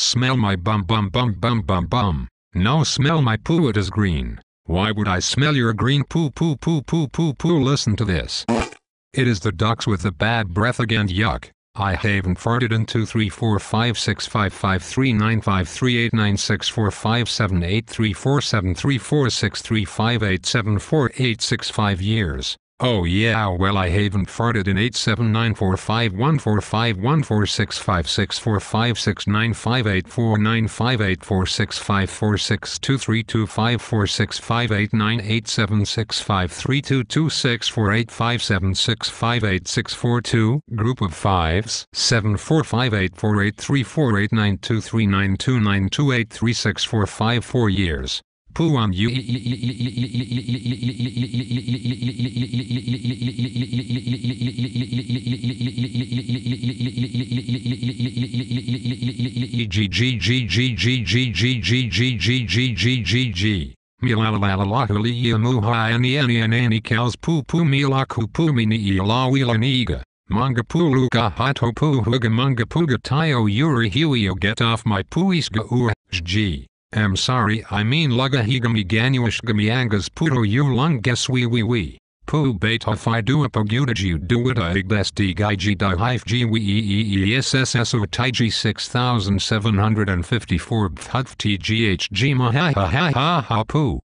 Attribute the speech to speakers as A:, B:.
A: Smell my bum bum bum bum bum bum. No, smell my poo, it is green. Why would I smell your green poo poo poo poo poo poo? Listen to this. It is the ducks with the bad breath again, yuck. I haven't farted in 2 3 4 5 6 5 5 3 9 5 3 8 9 6 4 5 7 8 3 4 7 3 4 6 3 5 8 7 4 8 6 5 years. Oh yeah, well I haven't farted in 8 7 9 4 5 1 4 5 1 4 6 5 6 4 5 6 9 5 8 4 9 5 8 4 6 5 4 6 2 3 2 5 4 6 5 8 9 8 7 6 5 3 2 2 6 4 8 5 7 6 5 8 6 4 2 group of fives 7 4 5 8 4 8 3 4 8 9 2 3 9 2 9 2 8 3 6 4 5 4 years. Poo on you. Milalalalalahuli muha ani cows poo poo milaku poo mini la wheelaniga. Manga puluka hato poo huga manga puga tayo yuri huio get off my puisga g. I'm sorry, I mean luga higami ganuish gamiangas puto you lung guess wee. Poo beta fi dua pogudaju duita igdesti gaiji da hife g wee sss o taiji 6754 bhut tghg ma ha ha ha ha ha poo.